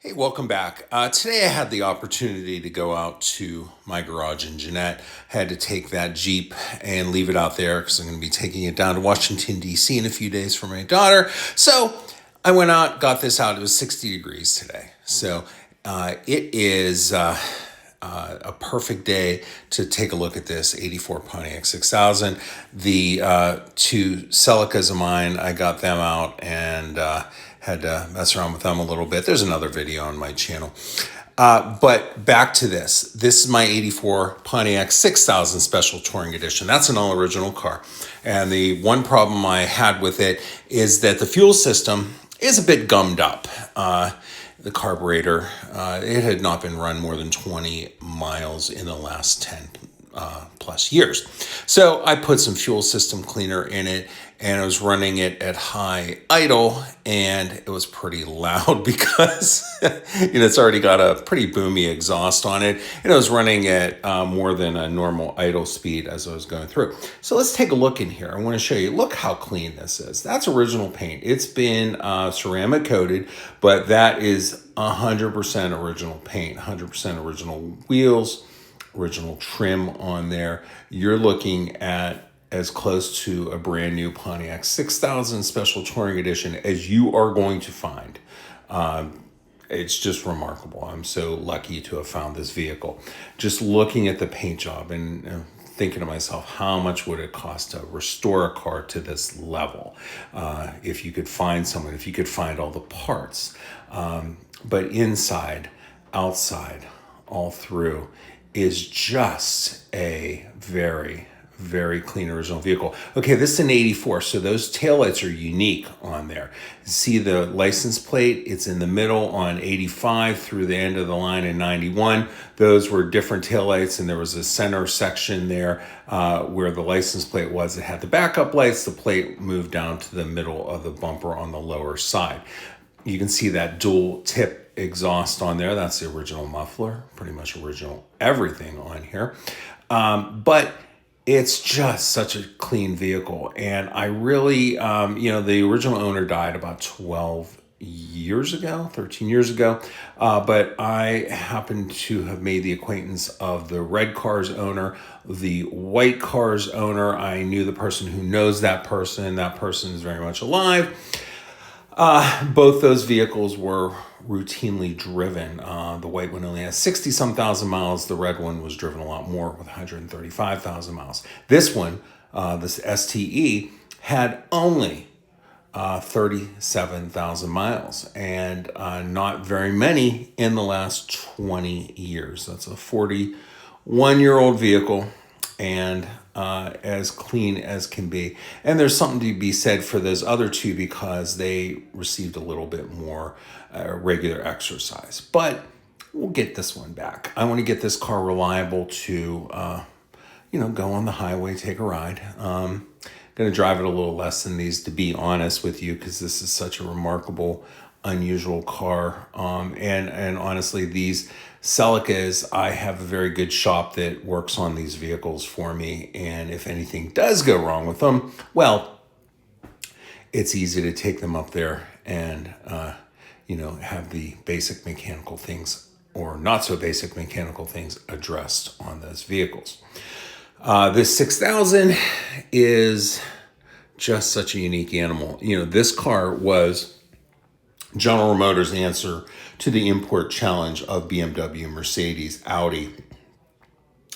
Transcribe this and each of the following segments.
Hey, welcome back. Today I had the opportunity to go out to my garage in Jeanette. Had to take that Jeep and leave it out there because I'm going to be taking it down to Washington, D.C. in a few days for my daughter. So I went out, got this out. It was 60 degrees today. So it is a perfect day to take a look at this 84 Pontiac 6000. The two Celicas of mine, I got them out and had to mess around with them a little bit. There's another video on my channel. But back to this. This is my 84 Pontiac 6000 Special Touring Edition. That's an all-original car. And the one problem I had with it is that the fuel system is a bit gummed up. The carburetor, it had not been run more than 20 miles in the last 10 plus years. So I put some fuel system cleaner in it and I was running it at high idle and it was pretty loud because it's already got a pretty boomy exhaust on it, and I was running at more than a normal idle speed as I was going through. So let's take a look in here. I want to show you, look how clean this is. That's original paint. It's been ceramic coated, but that is 100% original paint, 100% original wheels, original trim on there. You're looking at as close to a brand new Pontiac 6000 Special Touring Edition as you are going to find. It's just remarkable. I'm so lucky to have found this vehicle. Just looking at the paint job and thinking to myself, how much would it cost to restore a car to this level? If you could find someone, if you could find all the parts. But inside, outside, all through is just a very, very clean original vehicle. Okay, this is an 84, so those taillights are unique on there. See the license plate? It's in the middle on 85 through the end of the line in 91. Those were different taillights, and there was a center section there where the license plate was. It had the backup lights. The plate moved down to the middle of the bumper on the lower side. You can see that dual tip exhaust on there. That's the original muffler, pretty much original everything on here. But it's just such a clean vehicle. And I really, the original owner died about 12 years ago, 13 years ago. But I happened to have made the acquaintance of the red car's owner, the white car's owner. I knew the person who knows that person. That person is very much alive. Both those vehicles were routinely driven. The white one only has 60-some thousand miles. The red one was driven a lot more with 135,000 miles. This one, this STE, had only 37,000 miles, and not very many in the last 20 years. That's a 41-year-old vehicle, and as clean as can be. And there's something to be said for those other two because they received a little bit more regular exercise. But we'll get this one back. I want to get this car reliable to, go on the highway, take a ride. Going to drive it a little less than these, to be honest with you, because this is such a remarkable, unusual car. And honestly, these Celicas, I have a very good shop that works on these vehicles for me. And if anything does go wrong with them, well, it's easy to take them up there and, have the basic mechanical things or not so basic mechanical things addressed on those vehicles. This 6000 is just such a unique animal. This car was General Motors' answer to the import challenge of BMW, Mercedes, Audi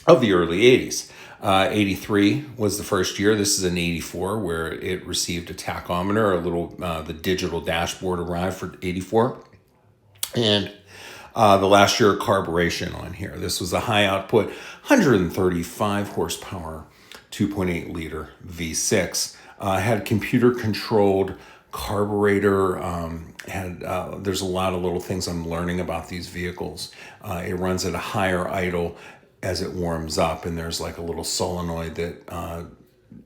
of the early 80s. 83 was the first year. This is an 84 where it received a tachometer, the digital dashboard arrived for 84. And the last year, carburation on here. This was a high output, 135 horsepower, 2.8 liter V6. Had computer controlled carburetor. There's a lot of little things I'm learning about these vehicles. It runs at a higher idle as it warms up, and there's like a little solenoid that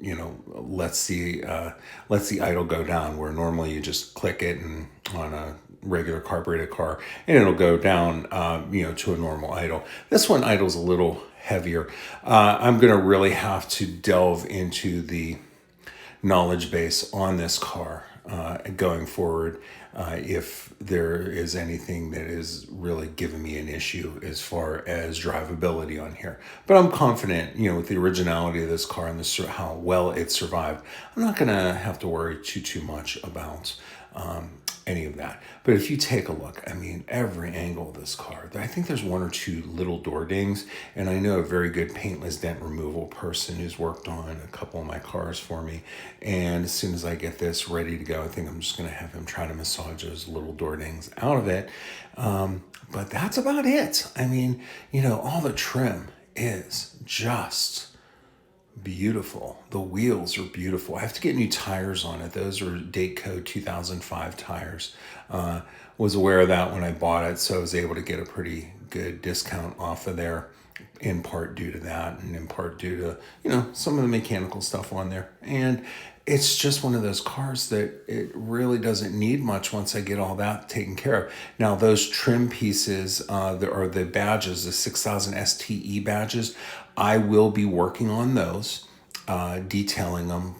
lets the idle go down, where normally you just click it and on a regular carbureted car and it'll go down to a normal idle. This one idles a little heavier. I'm going to really have to delve into the knowledge base on this car going forward if there is anything that is really giving me an issue as far as drivability on here. But I'm confident, with the originality of this car and how well it survived, I'm not going to have to worry too much about any of that. But if you take a look, every angle of this car, I think there's one or two little door dings, and I know a very good paintless dent removal person who's worked on a couple of my cars for me. And as soon as I get this ready to go, I think I'm just going to have him try to massage those little door dings out of it. But that's about it. All the trim is just beautiful. The wheels are beautiful. I have to get new tires on it. Those are date code 2005 tires. Was aware of that when I bought it, so I was able to get a pretty good discount off of there, in part due to that, and in part due to some of the mechanical stuff on there. And it's just one of those cars that it really doesn't need much once I get all that taken care of. Now, those trim pieces, the badges, the 6000 STE badges, I will be working on those, detailing them,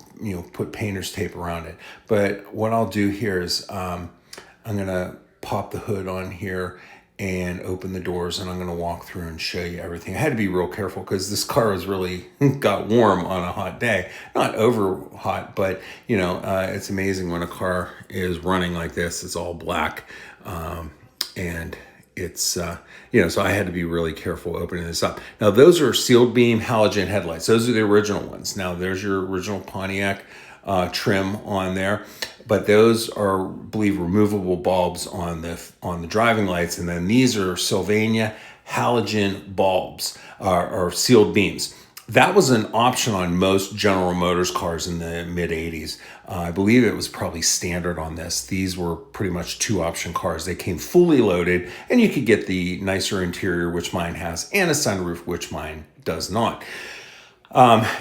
put painter's tape around it. But what I'll do here is I'm going to pop the hood on here and open the doors, and I'm going to walk through and show you everything. I had to be real careful because this car has really got warm on a hot day. Not over hot, but it's amazing when a car is running like this. It's all black, and it's so I had to be really careful opening this up. Now, those are sealed beam halogen headlights. Those are the original ones. Now, there's your original Pontiac trim on there, but those are, I believe, removable bulbs on the driving lights, and then these are Sylvania halogen bulbs or sealed beams. That was an option on most General Motors cars in the mid 80s. I believe it was probably standard on this. These were pretty much 2-option cars. They came fully loaded, and you could get the nicer interior, which mine has, and a sunroof, which mine does not.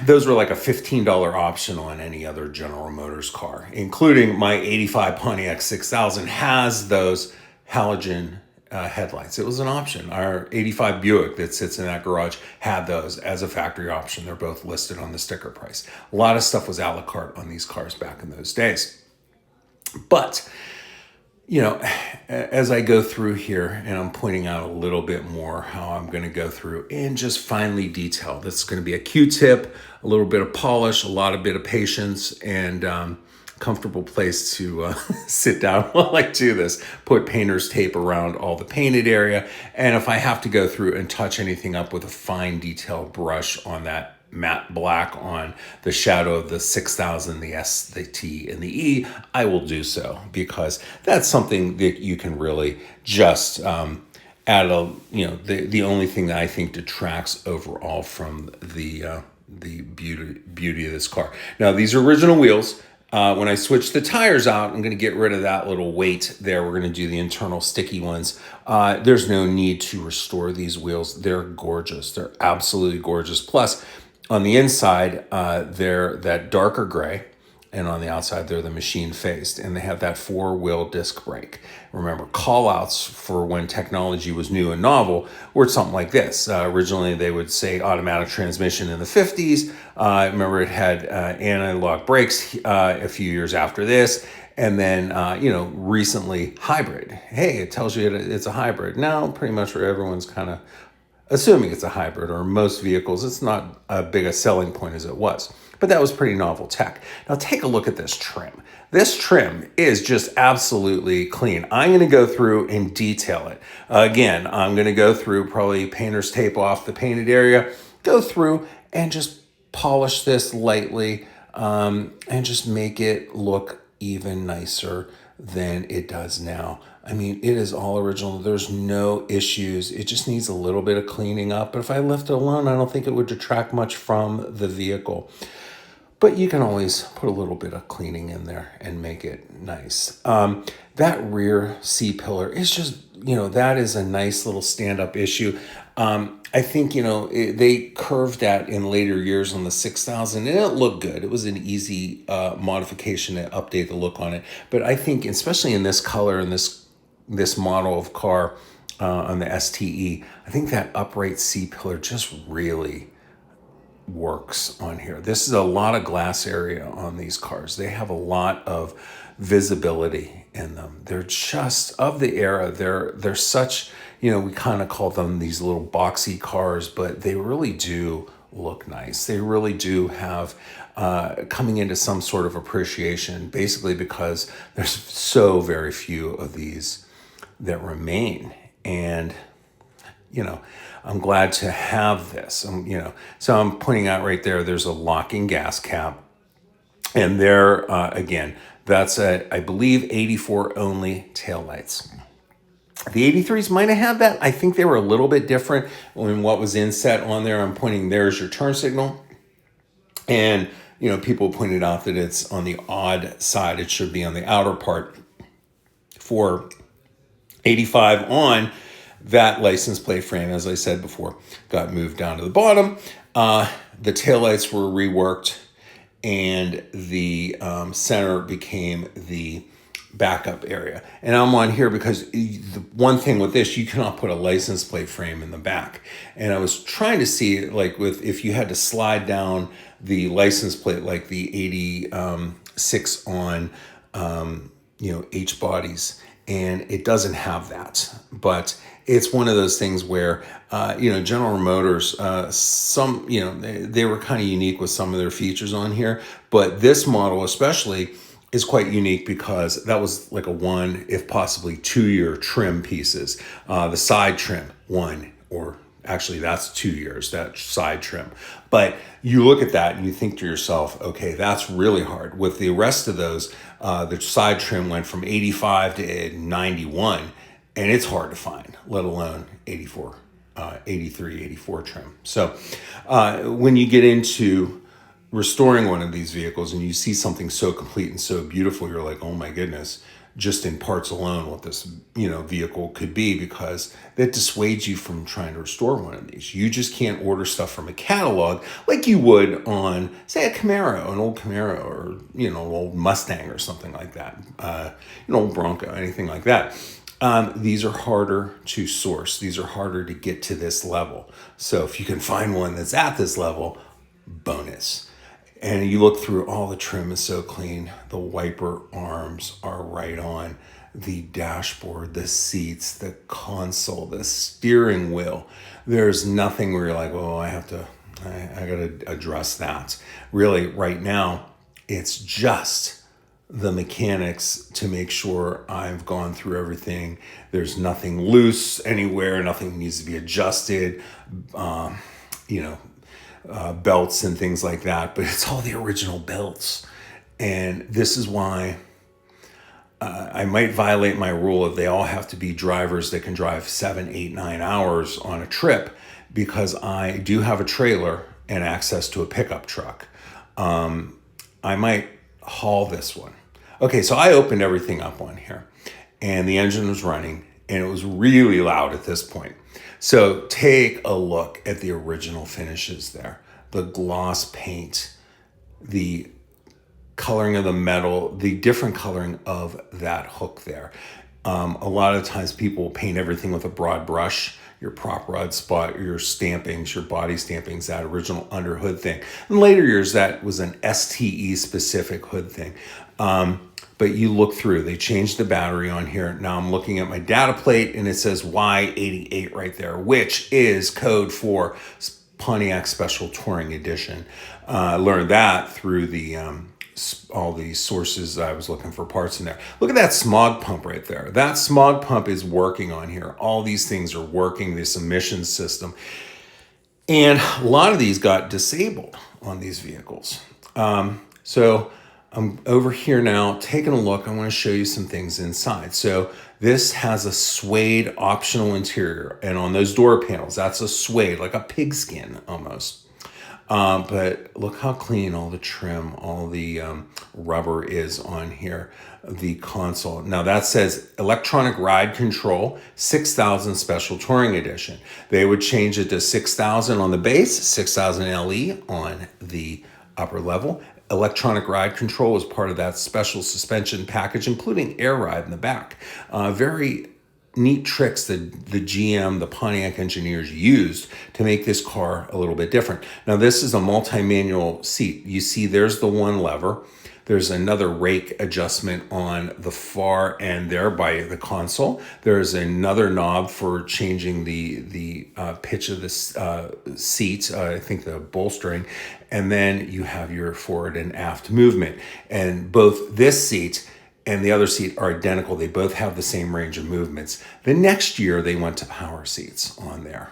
Those were like a $15 option on any other General Motors car, including my 85 Pontiac 6000 has those halogen headlights. It was an option. Our 85 Buick that sits in that garage had those as a factory option. They're both listed on the sticker price. A lot of stuff was a la carte on these cars back in those days. But as I go through here, and I'm pointing out a little bit more how I'm going to go through and just finely detail. This is going to be a Q-tip, a little bit of polish, a lot of bit of patience, and comfortable place to sit down while I do this. Put painter's tape around all the painted area, and if I have to go through and touch anything up with a fine detail brush on that matte black on the shadow of the 6000, the S, the T, and the E, I will do so, because that's something that you can really just add the only thing that I think detracts overall from the beauty of this car. Now, these are original wheels. When I switch the tires out, I'm going to get rid of that little weight there. We're going to do the internal sticky ones. There's no need to restore these wheels. They're gorgeous. They're absolutely gorgeous. Plus, on the inside, they're that darker gray, and on the outside, they're the machine-faced, and they have that 4-wheel disc brake. Remember, call-outs for when technology was new and novel were something like this. Originally, they would say automatic transmission in the 50s. I remember it had analog brakes a few years after this, and then, recently, hybrid. Hey, it tells you it's a hybrid. Now, pretty much where everyone's kind of assuming it's a hybrid, or most vehicles, it's not as big a selling point as it was. But that was pretty novel tech. Now take a look at this trim. This trim is just absolutely clean. I'm going to go through and detail it. Again, I'm going to go through, probably painter's tape off the painted area, go through and just polish this lightly, and just make it look even nicer than it does now. It is all original. There's no issues. It just needs a little bit of cleaning up. But if I left it alone, I don't think it would detract much from the vehicle. But you can always put a little bit of cleaning in there and make it nice. That rear C-pillar is just, that is a nice little stand-up issue. I think, they curved that in later years on the 6000, and it looked good. It was an easy modification to update the look on it. But I think, especially in this color and this model of car on the STE, I think that upright C-pillar just really works on here. This is a lot of glass area on these cars. They have a lot of visibility, in them. They're just of the era. They're such, we kind of call them these little boxy cars, but they really do look nice. They really do have coming into some sort of appreciation, basically because there's so very few of these that remain. And I'm glad to have this. So I'm pointing out right there, there's a locking gas cap. And there, again, that's I believe 84 only taillights. The 83s might have had that. I think they were a little bit different when what was inset on there. I'm pointing, there's your turn signal. And, people pointed out that it's on the odd side. It should be on the outer part. For 85 on, that license plate frame, as I said before, got moved down to the bottom. The taillights were reworked, and the center became the backup area. And I'm on here because the one thing with this, you cannot put a license plate frame in the back. And I was trying to see, like, if you had to slide down the license plate, like the 86 on, H bodies, and it doesn't have that. But it's one of those things where, General Motors, they were kind of unique with some of their features on here. But this model especially is quite unique because that was like a 1, if possibly 2-year trim pieces. The side trim, 1, or actually that's 2 years, that side trim. But you look at that and you think to yourself, okay, that's really hard. With the rest of those, the side trim went from 85 to 91, and it's hard to find, let alone 84, 83, 84 trim. So when you get into restoring one of these vehicles and you see something so complete and so beautiful, you're like, oh my goodness, just in parts alone what this vehicle could be, because that dissuades you from trying to restore one of these. You just can't order stuff from a catalog like you would on, say, a Camaro, an old Camaro, or an old Mustang or something like that, an old Bronco, anything like that. These are harder to source. These are harder to get to this level. So if you can find one that's at this level, bonus. And you look through, all the trim is so clean. The wiper arms are right on. The dashboard, the seats, the console, the steering wheel. There's nothing where you're like, oh, I got to address that. Really, right now, it's just the mechanics to make sure I've gone through everything. There's nothing loose anywhere. Nothing needs to be adjusted. Belts and things like that, but it's all the original belts. And this is why I might violate my rule of they all have to be drivers that can drive 7, 8, 9 hours on a trip, because I do have a trailer and access to a pickup truck. I might haul this one. Okay, so I opened everything up on here and the engine was running and it was really loud at this point. So take a look at the original finishes there. The gloss paint, the coloring of the metal, the different coloring of that hook there. A lot of times people will paint everything with a broad brush, your prop rod spot, your stampings, your body stampings, that original under hood thing. In later years, that was an STE specific hood thing. But you look through, they changed the battery on here. Now I'm looking at my data plate and it says Y88 right there, which is code for Pontiac Special Touring Edition. I learned that through the all the sources I was looking for parts in there. Look at that smog pump right there. That smog pump is working on here. All these things are working, this emissions system. And a lot of these got disabled on these vehicles. So I'm over here now taking a look. I want to show you some things inside. So this has a suede optional interior. And on those door panels, that's a suede, like a pigskin almost. But look how clean all the trim, all the rubber is on here, the console. Now that says electronic ride control, 6000 Special Touring Edition. They would change it to 6000 on the base, 6000 LE on the upper level. Electronic ride control is part of that special suspension package, including air ride in the back. Very neat tricks that the GM, the Pontiac engineers used to make this car a little bit different. Now, this is a multi-manual seat. You see there's the one lever. There's another rake adjustment on the far end there by the console. There's another knob for changing the pitch of the seat, I think the bolstering. And then you have your forward and aft movement. And both this seat and the other seat are identical. They both have the same range of movements. The next year, they went to power seats on there.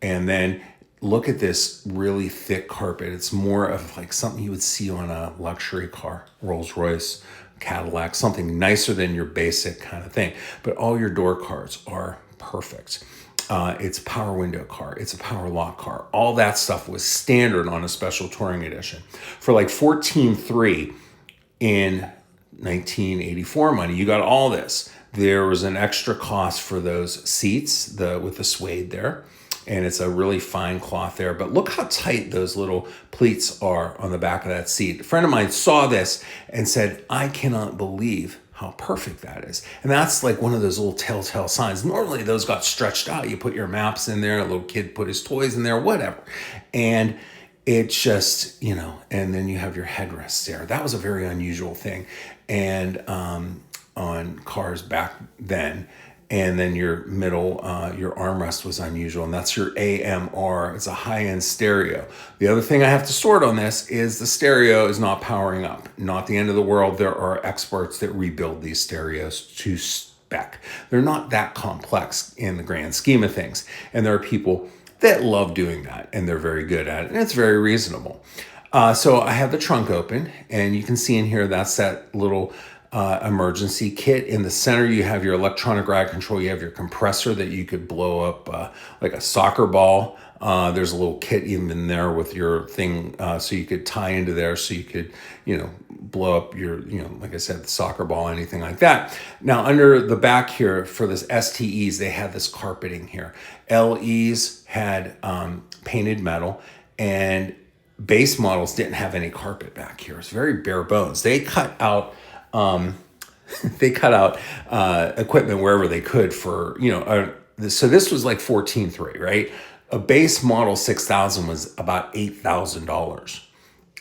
And then look at this really thick carpet. It's more of like something you would see on a luxury car, Rolls Royce, Cadillac, something nicer than your basic kind of thing. But all your door cards are perfect. It's a power window car. It's a power lock car. All that stuff was standard on a special touring edition. For like $14,300 in 1984 money, you got all this. There was an extra cost for those seats, with the suede there. And it's a really fine cloth there. But look how tight those little pleats are on the back of that seat. A friend of mine saw this and said, I cannot believe how perfect that is. And that's like one of those little telltale signs. Normally those got stretched out. You put your maps in there, a little kid put his toys in there, whatever. And it's just, and then you have your headrests there. That was a very unusual thing. And on cars back then. And then your middle, your armrest was unusual, and that's your AMR. It's a high-end stereo. The other thing I have to sort on this is the stereo is not powering up. Not the end of the world. There are experts that rebuild these stereos to spec. They're not that complex in the grand scheme of things. And there are people that love doing that, and they're very good at it, and it's very reasonable. So I have the trunk open, and you can see in here, that's that little emergency kit. In the center, you have your electronic ride control. You have your compressor that you could blow up like a soccer ball. There's a little kit even there with your thing, so you could tie into there, so you could, blow up your, like I said, the soccer ball, anything like that. Now, under the back here for this STEs, they had this carpeting here. LEs had painted metal, and base models didn't have any carpet back here. It's very bare bones. They cut out equipment wherever they could for, so this was like $14,300, right? A base model 6000 was about $8,000.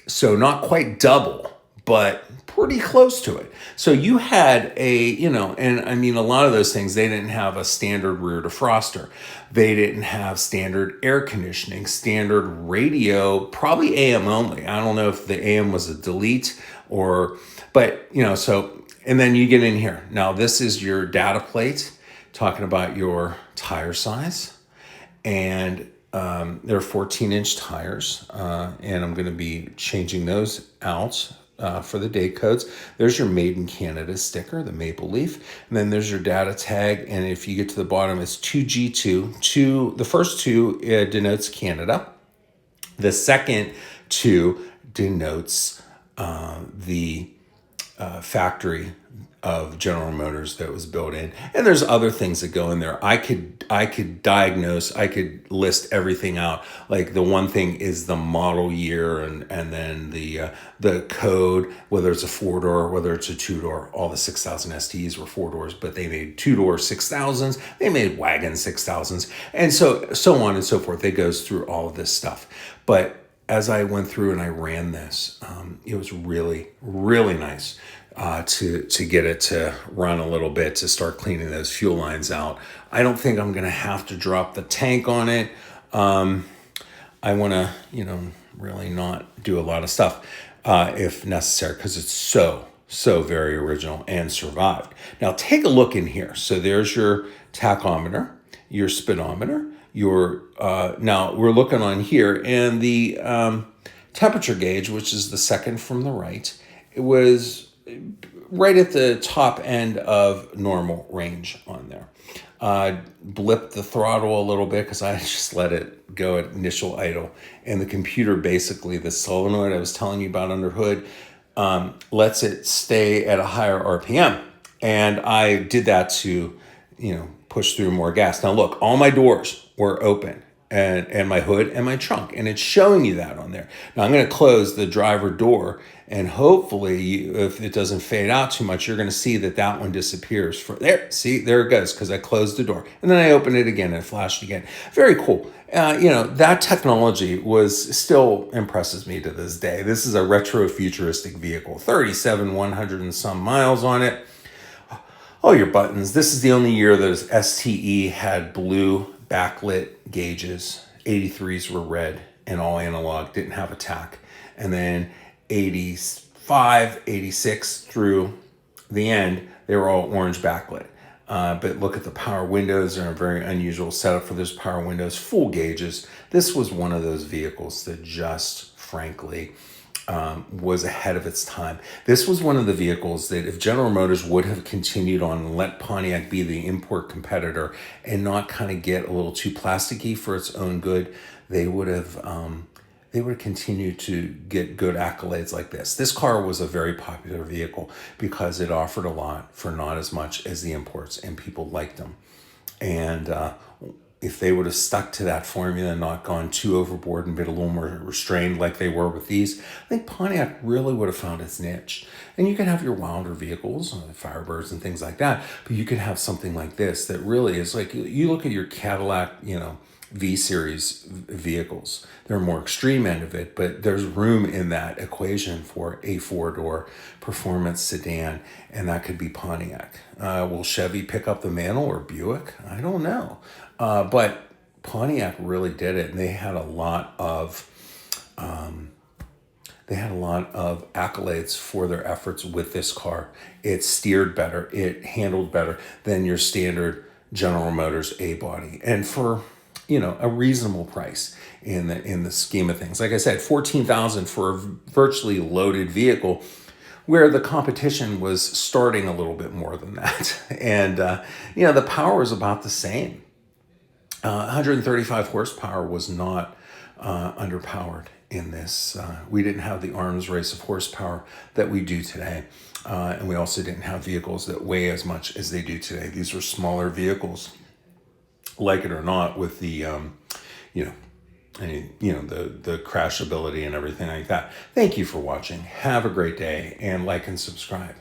So not quite double, but pretty close to it. So you had and I mean, a lot of those things, they didn't have a standard rear defroster. They didn't have standard air conditioning, standard radio, probably AM only. I don't know if the AM was a delete but so, and then you get in here. Now, this is your data plate talking about your tire size. And they're 14-inch tires. And I'm going to be changing those out for the date codes. There's your Made in Canada sticker, the maple leaf. And then there's your data tag. And if you get to the bottom, it's 2G2. The first two denotes Canada. The second two denotes the factory of General Motors that was built in. And there's other things that go in there. I could diagnose, I could list everything out. Like the one thing is the model year and then the code, whether it's a 4-door, whether it's a 2-door. All the 6000 STs were 4 doors, but they made 2-door 6000s. They made wagon 6000s. And so on and so forth. It goes through all of this stuff. But as I went through and I ran this, it was really, really nice to get it to run a little bit, to start cleaning those fuel lines out. I don't think I'm going to have to drop the tank on it. I want to, really not do a lot of stuff if necessary, because it's so very original and survived. Now take a look in here. So there's your tachometer, your speedometer, now we're looking on here, and the temperature gauge, which is the second from the right, it was right at the top end of normal range on there. Blipped the throttle a little bit because I just let it go at initial idle, and the computer, basically the solenoid I was telling you about under hood, lets it stay at a higher RPM, and I did that to push through more gas. Now look, all my doors were open. and my hood and my trunk, and it's showing you that on there. Now I'm going to close the driver door, and hopefully, if it doesn't fade out too much, you're going to see that that one disappears. For there, see, there it goes, because I closed the door, and then I opened it again and it flashed again. Very cool. That technology still impresses me to this day. This is a retro futuristic vehicle, 100 and some miles on it. Oh, your buttons. This is the only year that STE had blue backlit gauges. 83s were red and all analog, didn't have a tack. And then 85, 86 through the end, they were all orange backlit. But look at the power windows. They're a very unusual setup for those power windows, full gauges. This was one of those vehicles that just, frankly, was ahead of its time. This was one of the vehicles that if General Motors would have continued on and let Pontiac be the import competitor and not kind of get a little too plasticky for its own good, they would have continued to get good accolades like this. This car was a very popular vehicle because it offered a lot for not as much as the imports, and people liked them. And if they would have stuck to that formula and not gone too overboard and been a little more restrained like they were with these, I think Pontiac really would have found its niche. And you can have your wilder vehicles, Firebirds and things like that, but you could have something like this that really is like, you look at your Cadillac, V-Series vehicles. They're a more extreme end of it, but there's room in that equation for a four-door performance sedan, and that could be Pontiac. Will Chevy pick up the mantle, or Buick? I don't know. But Pontiac really did it, and they had a lot of accolades for their efforts with this car. It steered better, it handled better than your standard General Motors A-body, and for a reasonable price in the scheme of things. Like I said, $14,000 for a virtually loaded vehicle, where the competition was starting a little bit more than that, and the power is about the same. 135 horsepower was not underpowered in this. We didn't have the arms race of horsepower that we do today. And we also didn't have vehicles that weigh as much as they do today. These were smaller vehicles, like it or not, with the, the crashability and everything like that. Thank you for watching. Have a great day, and like and subscribe.